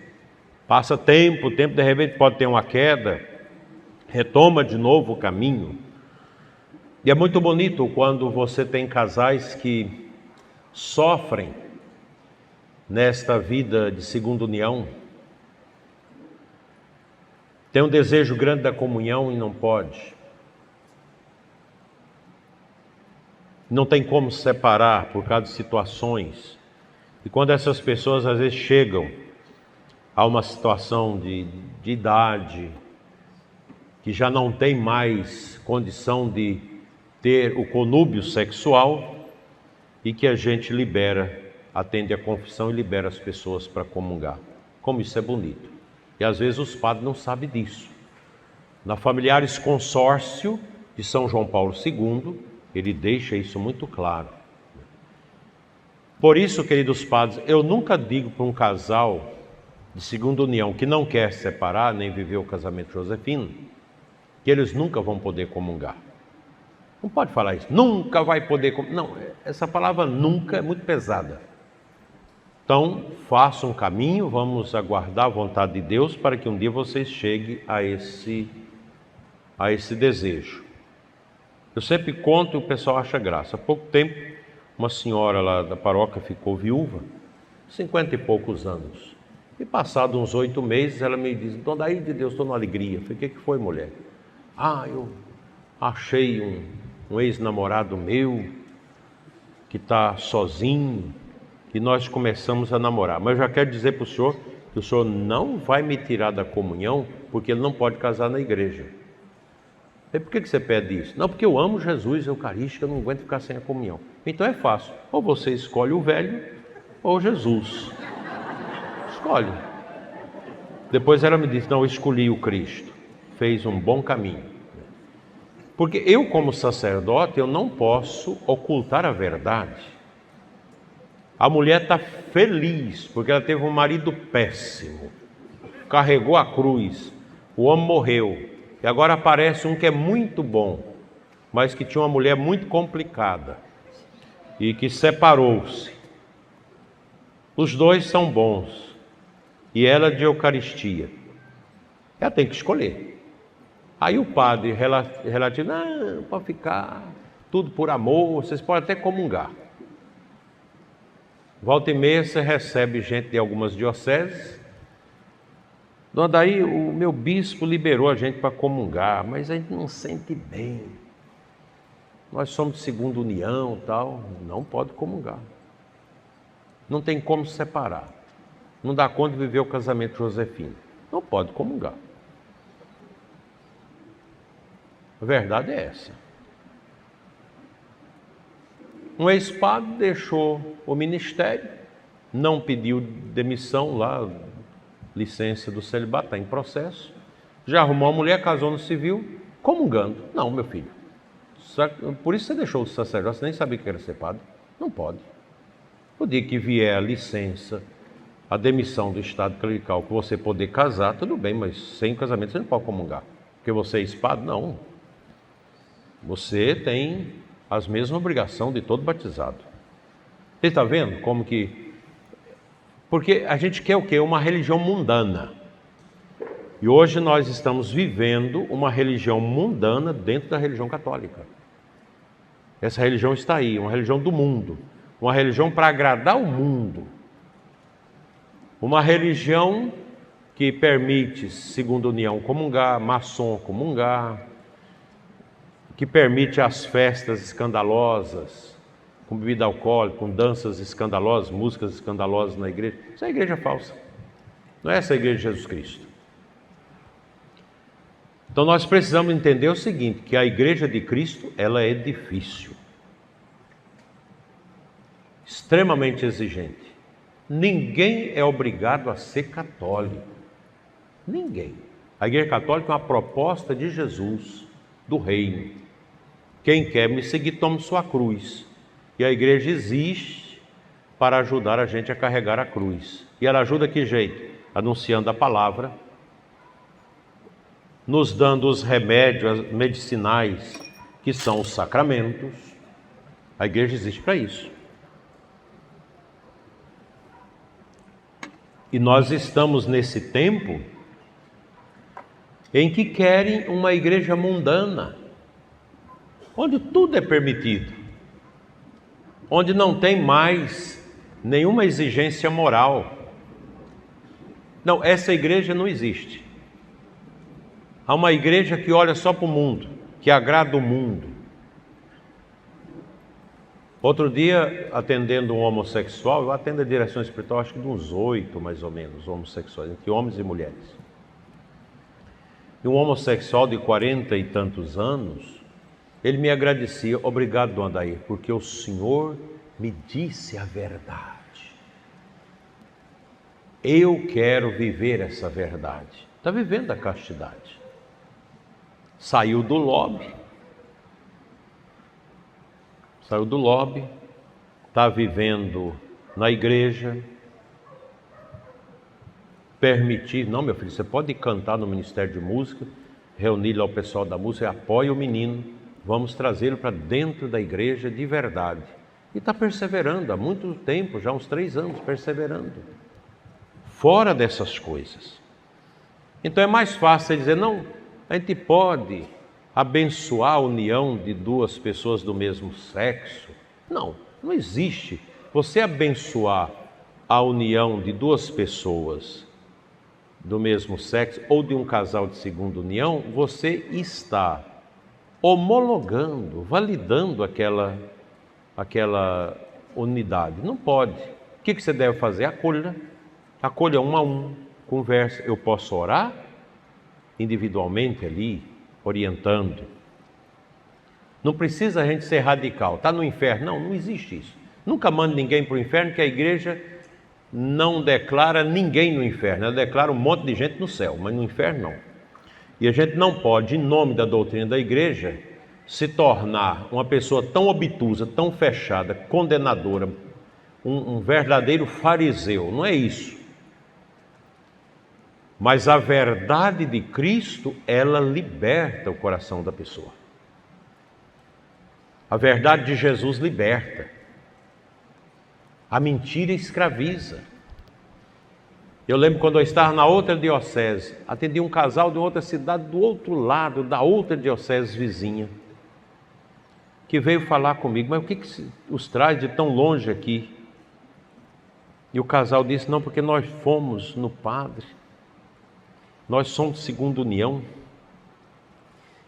passa tempo, de repente pode ter uma queda, retoma de novo o caminho. E é muito bonito quando você tem casais que sofrem nesta vida de segunda união, tem um desejo grande da comunhão e não pode. Não tem como separar por causa de situações. E quando essas pessoas às vezes chegam a uma situação de idade, que já não tem mais condição de ter o conúbio sexual, e que a gente atende a confissão e libera as pessoas para comungar. Como isso é bonito. E às vezes os padres não sabem disso. Na Familiares Consórcio de São João Paulo II, ele deixa isso muito claro. Por isso, queridos padres, eu nunca digo para um casal de segunda união que não quer separar, nem viver o casamento josefino, que eles nunca vão poder comungar. Não pode falar isso, nunca vai poder comungar. Não, essa palavra nunca é muito pesada. Então, faça um caminho, vamos aguardar a vontade de Deus para que um dia vocês cheguem a a esse desejo. Eu sempre conto e o pessoal acha graça. Há pouco tempo, uma senhora lá da paróquia ficou viúva, 50 e poucos anos. E passados uns 8 meses, ela me disse: Dona Daí de Deus, estou numa alegria. Eu falei: o que foi, mulher? Eu achei um ex-namorado meu que está sozinho, e nós começamos a namorar. Mas eu já quero dizer para o senhor que o senhor não vai me tirar da comunhão, porque ele não pode casar na igreja. E por que você pede isso? Não, porque eu amo Jesus Eucarístico, eu não aguento ficar sem a comunhão. Então é fácil, ou você escolhe o velho, ou Jesus. Escolhe. Depois ela me disse: não, eu escolhi o Cristo. Fez um bom caminho. Porque eu, como sacerdote, eu não posso ocultar a verdade. A mulher está feliz, porque ela teve um marido péssimo. Carregou a cruz, o homem morreu. E agora aparece um que é muito bom, mas que tinha uma mulher muito complicada e que separou-se. Os dois são bons, e ela de Eucaristia. Ela tem que escolher. Aí o padre relativo: não, pode ficar, tudo por amor, vocês podem até comungar. Volta e meia você recebe gente de algumas dioceses: Dona Daí, o meu bispo liberou a gente para comungar, mas a gente não sente bem. Nós somos de segunda união e tal. Não pode comungar. Não tem como separar. Não dá conta de viver o casamento josefino. Não pode comungar. A verdade é essa. Um ex-padre deixou o ministério, não pediu demissão lá, licença do celibato, está em processo. Já arrumou uma mulher, casou no civil, comungando. Não, meu filho. Por isso você deixou o sacerdócio, você nem sabia que era ser padre. Não pode. O dia que vier a licença, a demissão do estado clerical, que você poder casar, tudo bem, mas sem casamento você não pode comungar. Porque você é ex-padre? Não. Você tem as mesmas obrigações de todo batizado. Você está vendo como que... Porque a gente quer o quê? Uma religião mundana. E hoje nós estamos vivendo uma religião mundana dentro da religião católica. Essa religião está aí, uma religião do mundo. Uma religião para agradar o mundo. Uma religião que permite, segundo a união, comungar, maçom comungar, que permite as festas escandalosas, com bebida alcoólica, com danças escandalosas, músicas escandalosas na igreja. Isso é a igreja falsa. Não é essa a igreja de Jesus Cristo. Então nós precisamos entender o seguinte, que a igreja de Cristo, ela é difícil. Extremamente exigente. Ninguém é obrigado a ser católico. Ninguém. A igreja católica é uma proposta de Jesus, do reino. Quem quer me seguir, tome sua cruz. E a igreja existe para ajudar a gente a carregar a cruz. E ela ajuda que jeito? Anunciando a palavra, nos dando os remédios medicinais, que são os sacramentos. A igreja existe para isso. E nós estamos nesse tempo em que querem uma igreja mundana, onde tudo é permitido, onde não tem mais nenhuma exigência moral. Não, essa igreja não existe. Há uma igreja que olha só para o mundo, que agrada o mundo. Outro dia, atendendo um homossexual, eu atendo a direção espiritual, acho que de uns 8 mais ou menos, homossexuais, entre homens e mulheres. E um homossexual de 40 e tantos anos, ele me agradecia: obrigado, Dona Daí, porque o Senhor me disse a verdade. Eu quero viver essa verdade. Está vivendo a castidade. Saiu do lobby, está vivendo na igreja, permitir, não, meu filho, você pode cantar no Ministério de Música, reunir lá o pessoal da música, apoia o menino, vamos trazê-lo para dentro da igreja de verdade. E está perseverando há muito tempo, já uns 3 anos, perseverando, fora dessas coisas. Então é mais fácil dizer: não, a gente pode abençoar a união de duas pessoas do mesmo sexo. Não existe. Você abençoar a união de duas pessoas do mesmo sexo ou de um casal de segunda união, você está homologando, validando aquela unidade. Não pode. O que você deve fazer? Acolha um a um, conversa. Eu posso orar individualmente ali, orientando. Não precisa a gente ser radical. Está no inferno? Não existe isso. Nunca mande ninguém para o inferno, que a igreja não declara ninguém no inferno. Ela declara um monte de gente no céu, mas no inferno não. E a gente não pode, em nome da doutrina da igreja, se tornar uma pessoa tão obtusa, tão fechada, condenadora, um verdadeiro fariseu. Não é isso. Mas a verdade de Cristo, ela liberta o coração da pessoa. A verdade de Jesus liberta. A mentira escraviza. Eu lembro quando eu estava na outra diocese, atendi um casal de outra cidade, do outro lado, da outra diocese vizinha, que veio falar comigo, mas o que os traz de tão longe aqui? E o casal disse, não, porque nós fomos no padre, nós somos de segunda união,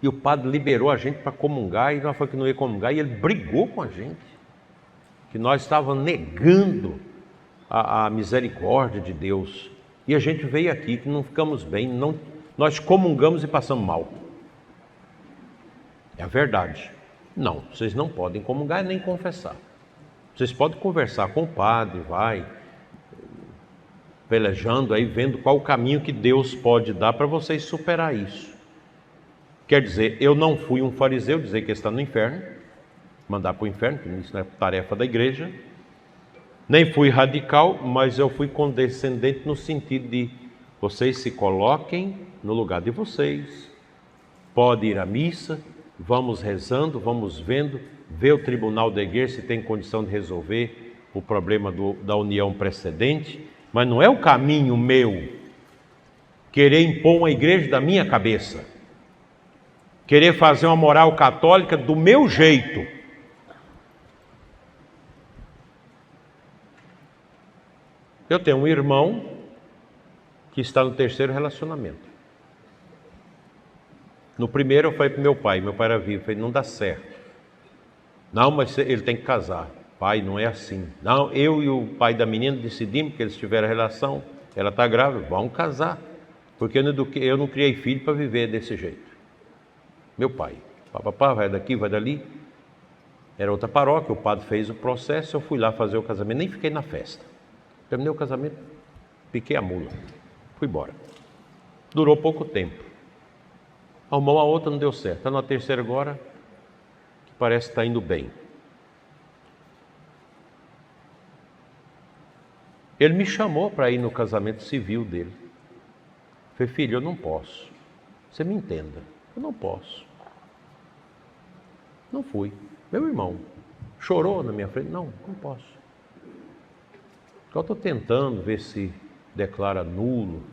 e o padre liberou a gente para comungar, e nós falamos que não ia comungar, e ele brigou com a gente, que nós estávamos negando a misericórdia de Deus, e a gente veio aqui, que não ficamos bem, nós comungamos e passamos mal. É a verdade. Não, vocês não podem comungar nem confessar. Vocês podem conversar com o padre, vai pelejando aí, vendo qual o caminho que Deus pode dar para vocês superar isso. Quer dizer, eu não fui um fariseu dizer que ele está no inferno, mandar para o inferno, que isso não é tarefa da igreja. Nem fui radical, mas eu fui condescendente no sentido de vocês se coloquem no lugar de vocês, pode ir à missa, vamos rezando, vamos vendo, ver o tribunal da igreja se tem condição de resolver o problema da união precedente, mas não é o caminho meu querer impor uma igreja da minha cabeça, querer fazer uma moral católica do meu jeito. Eu tenho um irmão que está no terceiro relacionamento. No primeiro eu falei para meu pai era vivo, eu falei, não dá certo. Não, mas ele tem que casar. Pai, não é assim. Não, eu e o pai da menina decidimos que eles tiveram relação, ela está grávida, vamos casar. Porque eu não criei filho para viver desse jeito. Meu pai, papapá, vai daqui, vai dali. Era outra paróquia, o padre fez o processo, eu fui lá fazer o casamento, nem fiquei na festa. Terminei o casamento, piquei a mula, fui embora. Durou pouco tempo. Arrumou a outra, não deu certo. Está na terceira agora, que parece que está indo bem. Ele me chamou para ir no casamento civil dele. Falei, filho, eu não posso. Você me entenda, eu não posso. Não fui. Meu irmão chorou na minha frente. Não posso. Eu estou tentando ver se declara nulo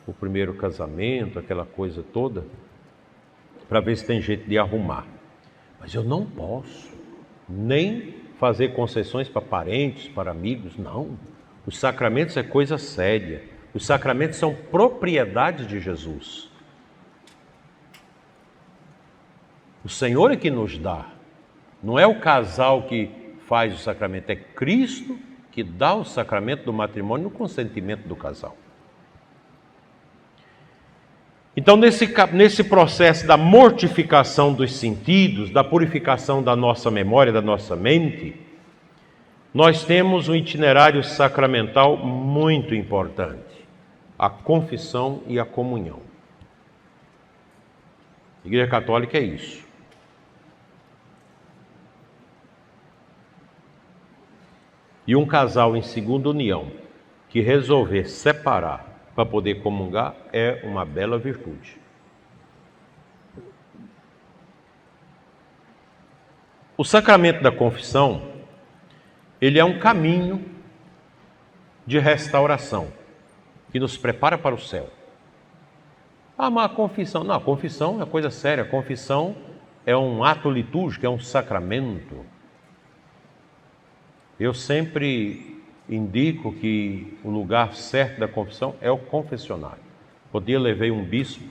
o primeiro casamento, aquela coisa toda, para ver se tem jeito de arrumar. Mas eu não posso nem fazer concessões para parentes, para amigos, não. Os sacramentos é coisa séria. Os sacramentos são propriedade de Jesus. O Senhor é que nos dá. Não é o casal que faz o sacramento, é Cristo que dá o sacramento do matrimônio no consentimento do casal. Então, nesse processo da mortificação dos sentidos, da purificação da nossa memória, da nossa mente, nós temos um itinerário sacramental muito importante: a confissão e a comunhão. A Igreja Católica é isso. E um casal em segunda união que resolver separar para poder comungar é uma bela virtude. O sacramento da confissão, ele é um caminho de restauração que nos prepara para o céu. Ah, mas a confissão... Não, a confissão é coisa séria. A confissão é um ato litúrgico, é um sacramento. Eu sempre indico que o lugar certo da confissão é o confessionário. Outro dia levei um bispo,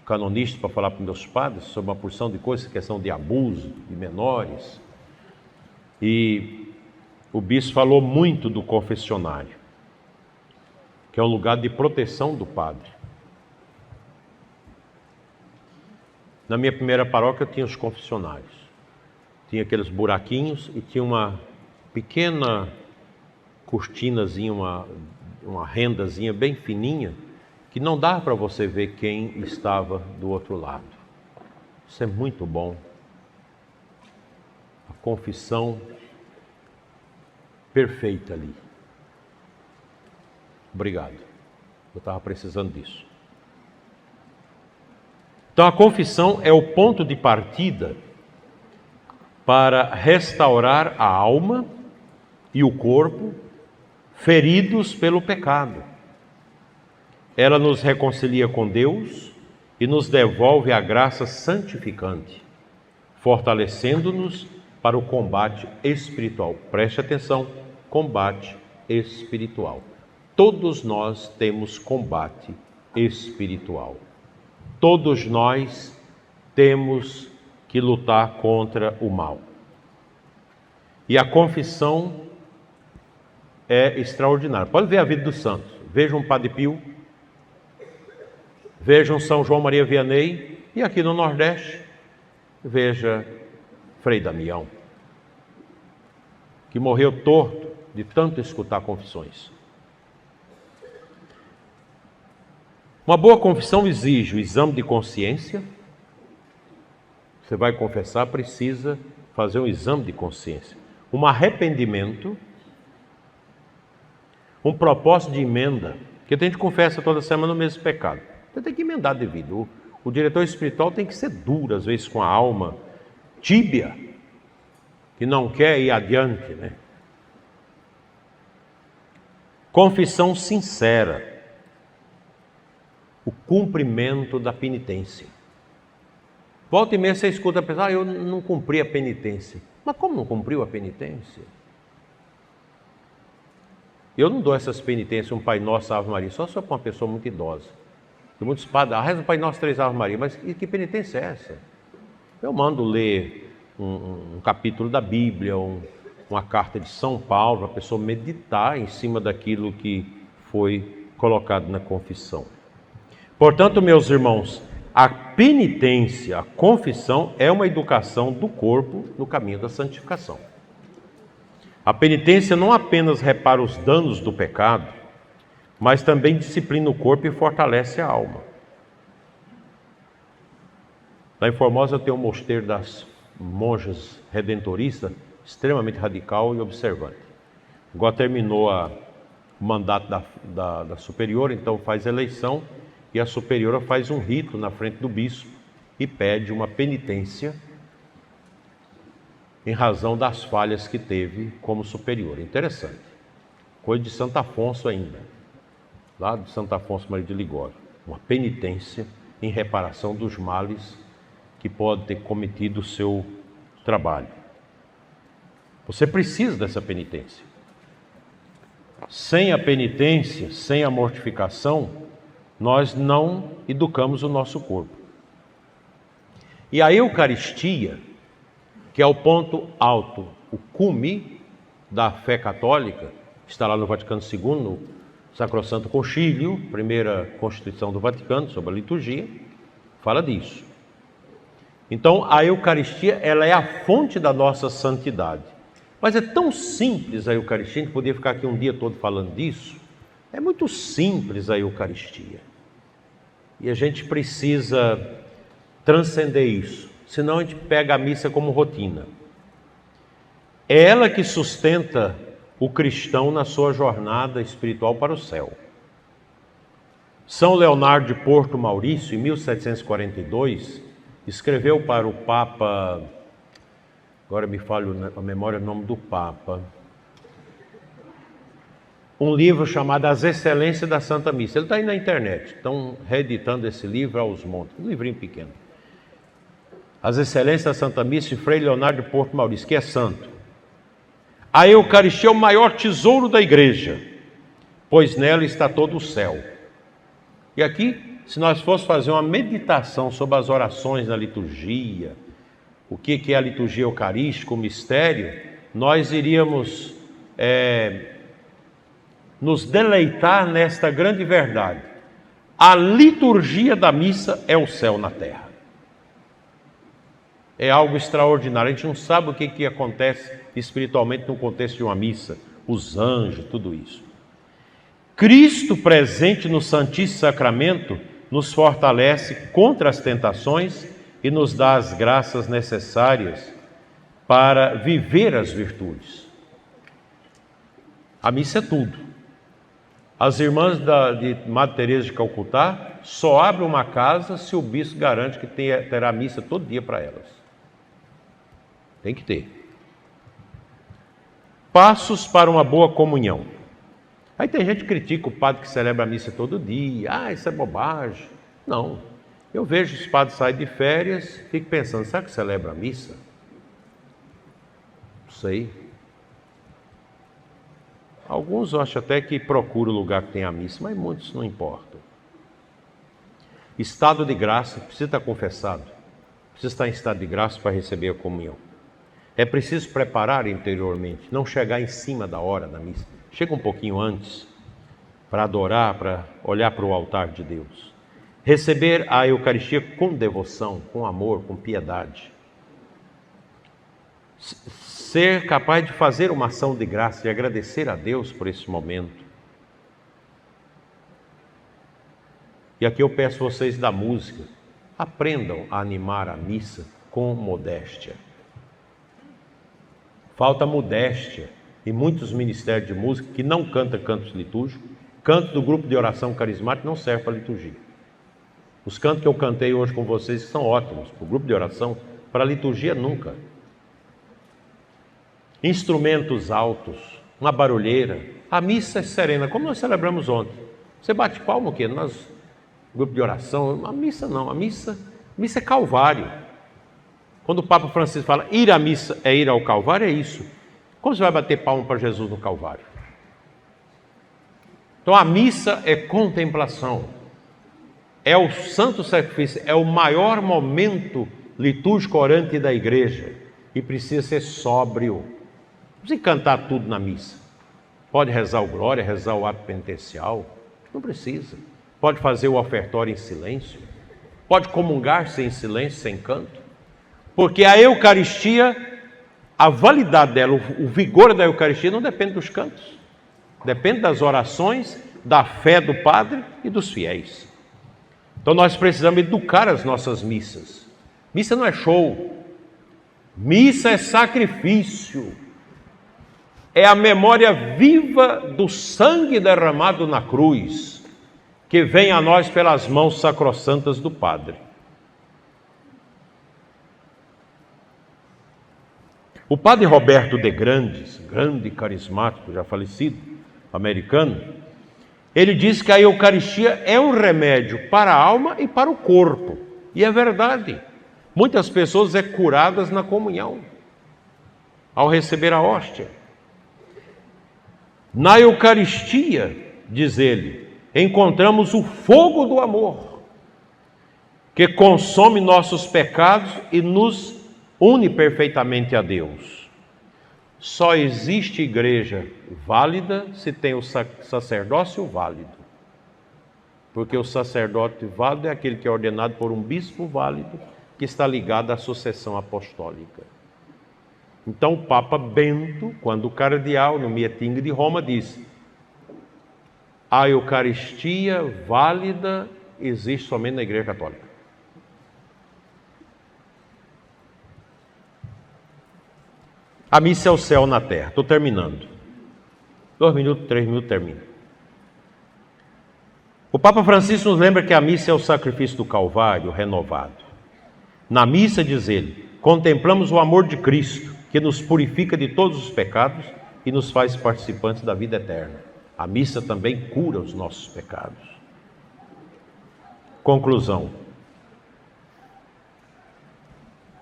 canonista, para falar para meus padres sobre uma porção de coisas, questão de abuso de menores. E o bispo falou muito do confessionário, que é um lugar de proteção do padre. Na minha primeira paróquia tinha os confessionários. Tinha aqueles buraquinhos e tinha uma pequena cortinazinha, uma rendazinha bem fininha, que não dava para você ver quem estava do outro lado. Isso é muito bom. A confissão perfeita ali. Obrigado. Eu estava precisando disso. Então a confissão é o ponto de partida para restaurar a alma e o corpo feridos pelo pecado. Ela nos reconcilia com Deus e nos devolve a graça santificante, fortalecendo-nos para o combate espiritual. Preste atenção, combate espiritual. Todos nós temos combate espiritual. Todos nós temos que lutar contra o mal. E a confissão é extraordinária. Pode ver a vida dos santos. Vejam Padre Pio, vejam São João Maria Vianney e aqui no Nordeste, veja Frei Damião, que morreu torto de tanto escutar confissões. Uma boa confissão exige o exame de consciência. Você vai confessar, precisa fazer um exame de consciência. Um arrependimento, um propósito de emenda, porque a gente confessa toda semana o mesmo pecado. Você tem que emendar devido. O diretor espiritual tem que ser duro, às vezes com a alma tíbia, que não quer ir adiante, né? Confissão sincera, o cumprimento da penitência. Volta e meia você escuta a pessoa, eu não cumpri a penitência. Mas como não cumpriu a penitência? Eu não dou essas penitências, um Pai Nosso, Ave Maria, só para uma pessoa muito idosa. Tem muitos padres, reza o Pai Nosso, 3 Ave Maria, mas que penitência é essa? Eu mando ler um capítulo da Bíblia, uma carta de São Paulo, para a pessoa meditar em cima daquilo que foi colocado na confissão. Portanto, meus irmãos, a penitência, a confissão, é uma educação do corpo no caminho da santificação. A penitência não apenas repara os danos do pecado, mas também disciplina o corpo e fortalece a alma. Lá em Formosa tem um mosteiro das monjas redentoristas, extremamente radical e observante. Agora terminou o mandato da superiora, então faz eleição, e a superiora faz um rito na frente do bispo e pede uma penitência em razão das falhas que teve como superior. Interessante. Coisa de Santo Afonso ainda, lá de Santo Afonso Maria de Ligório. Uma penitência em reparação dos males que pode ter cometido o seu trabalho. Você precisa dessa penitência. Sem a penitência, sem a mortificação, nós não educamos o nosso corpo. E a Eucaristia, que é o ponto alto, o cume da fé católica, está lá no Vaticano II, no Sacrosanto Concílio, primeira Constituição do Vaticano, sobre a liturgia, fala disso. Então, a Eucaristia, ela é a fonte da nossa santidade. Mas é tão simples a Eucaristia, a gente poderia ficar aqui um dia todo falando disso. É muito simples a Eucaristia. E a gente precisa transcender isso, senão a gente pega a missa como rotina. É ela que sustenta o cristão na sua jornada espiritual para o céu. São Leonardo de Porto Maurício, em 1742, escreveu para o Papa, agora me falha a memória o nome do Papa, um livro chamado As Excelências da Santa Missa. Ele está aí na internet, estão reeditando esse livro aos montes, um livrinho pequeno. As Excelências da Santa Missa, de Frei Leonardo de Porto Maurício, que é santo. A Eucaristia é o maior tesouro da igreja, pois nela está todo o céu. E aqui, se nós fôssemos fazer uma meditação sobre as orações da liturgia, o que é a liturgia eucarística, o mistério, nós iríamos nos deleitar nesta grande verdade. A liturgia da missa é o céu na terra. É algo extraordinário. A gente não sabe o que acontece espiritualmente no contexto de uma missa, os anjos, tudo isso. Cristo presente no Santíssimo Sacramento nos fortalece contra as tentações e nos dá as graças necessárias para viver as virtudes. A missa é tudo. As irmãs de Madre Teresa de Calcutá só abrem uma casa se o bispo garante que terá missa todo dia para elas. Tem que ter. Passos para uma boa comunhão. Aí tem gente que critica o padre que celebra a missa todo dia. Ah, isso é bobagem. Não. Eu vejo os padres saírem de férias, fico pensando, será que celebra a missa? Não sei. Alguns eu acho até que procuram o lugar que tem a missa, mas muitos não importam. Estado de graça, precisa estar confessado. Precisa estar em estado de graça para receber a comunhão. É preciso preparar interiormente, não chegar em cima da hora da missa. Chega um pouquinho antes, para adorar, para olhar para o altar de Deus. Receber a Eucaristia com devoção, com amor, com piedade. Ser capaz de fazer uma ação de graça, de agradecer a Deus por esse momento. E aqui eu peço a vocês da música, aprendam a animar a missa com modéstia. Falta modéstia em muitos ministérios de música que não cantam cantos litúrgicos. Canto do grupo de oração carismático não serve para liturgia. Os cantos que eu cantei hoje com vocês são ótimos para o grupo de oração, para a liturgia nunca. Instrumentos altos, uma barulheira. A missa é serena, como nós celebramos ontem. Você bate palma o quê? Nós, grupo de oração, a missa não, a missa é Calvário. Quando o Papa Francisco fala ir à missa é ir ao Calvário, é isso. Como você vai bater palma para Jesus no Calvário? Então a missa é contemplação, é o santo sacrifício, é o maior momento litúrgico orante da igreja e precisa ser sóbrio. Não precisa cantar tudo na missa. Pode rezar o glória, rezar o ato penitencial, não precisa. Pode fazer o ofertório em silêncio, pode comungar-se em silêncio, sem canto. Porque a Eucaristia, a validade dela, o vigor da Eucaristia não depende dos cantos. Depende das orações, da fé do padre e dos fiéis. Então nós precisamos educar as nossas missas. Missa não é show. Missa é sacrifício. É a memória viva do sangue derramado na cruz, que vem a nós pelas mãos sacrossantas do Padre. O padre Roberto de Grandes, grande carismático, já falecido, americano, ele diz que a Eucaristia é um remédio para a alma e para o corpo. E é verdade. Muitas pessoas são curadas na comunhão, ao receber a hóstia. Na Eucaristia, diz ele, encontramos o fogo do amor, que consome nossos pecados e nos une perfeitamente a Deus. Só existe igreja válida se tem o sacerdócio válido. Porque o sacerdote válido é aquele que é ordenado por um bispo válido, que está ligado à sucessão apostólica. Então o Papa Bento, quando o cardeal no meeting de Roma, disse: a Eucaristia válida existe somente na Igreja Católica. A missa é o céu na terra. Estou terminando. 2 minutos, 3 minutos, termino. O Papa Francisco nos lembra que a missa é o sacrifício do Calvário renovado. Na missa, diz ele, contemplamos o amor de Cristo, que nos purifica de todos os pecados e nos faz participantes da vida eterna. A missa também cura os nossos pecados. Conclusão.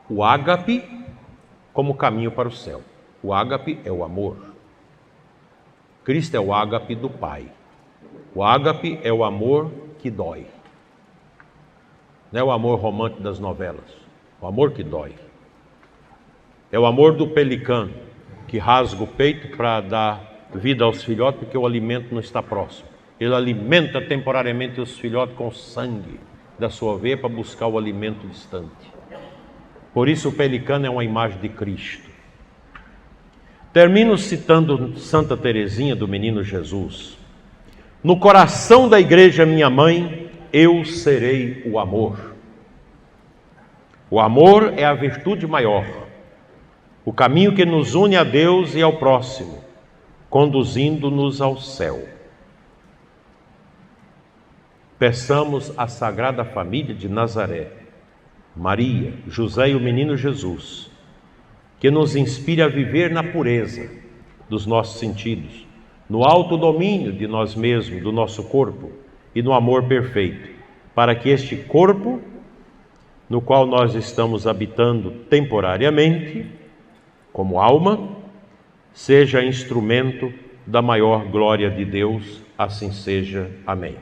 O ágape como caminho para o céu. O ágape é o amor. Cristo é o ágape do Pai. O ágape é o amor que dói. Não é o amor romântico das novelas. O amor que dói. É o amor do pelicano, que rasga o peito para dar vida aos filhotes, porque o alimento não está próximo. Ele alimenta temporariamente os filhotes com o sangue da sua veia para buscar o alimento distante. Por isso o pelicano é uma imagem de Cristo. Termino citando Santa Teresinha do Menino Jesus. No coração da igreja, minha mãe, eu serei o amor. O amor é a virtude maior, o caminho que nos une a Deus e ao próximo, conduzindo-nos ao céu. Peçamos à Sagrada Família de Nazaré, Maria, José e o Menino Jesus, que nos inspire a viver na pureza dos nossos sentidos, no autodomínio de nós mesmos, do nosso corpo e no amor perfeito, para que este corpo, no qual nós estamos habitando temporariamente, como alma, seja instrumento da maior glória de Deus. Assim seja. Amém.